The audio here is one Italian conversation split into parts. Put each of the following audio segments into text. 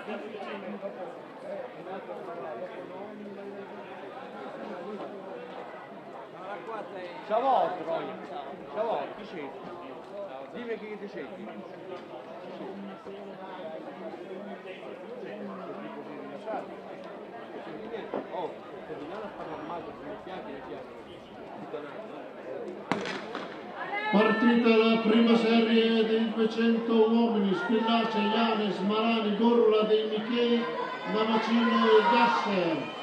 Ciao, ciao, chi c'è? Dimmi chi ti c'è. Oh, terminare a parlare male, Partita la prima serie dei 200 uomini, Spillace, Ianes, Marani, Gorula, dei Michei, Navacino e Gasser.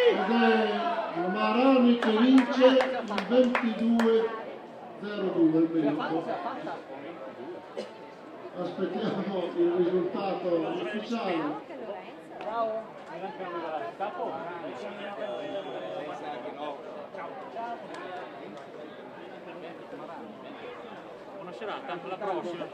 Ed è Marani che vince il 22-02 il minuto. Aspettiamo il risultato ufficiale. Ciao. Buona serata, alla prossima.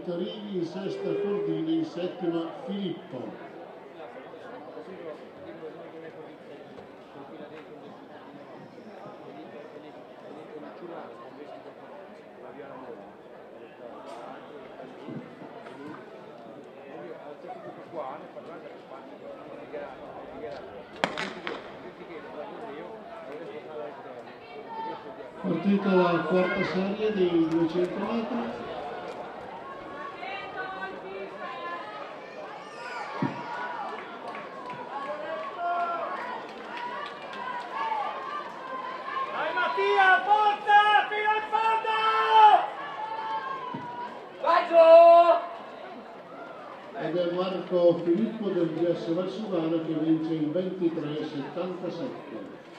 Carini in sesta Cordini, in settima Filippo. Partita la quarta serie dei 200 metri. Ed è Marco Filippo del GS Valsugana che vince il 23-77.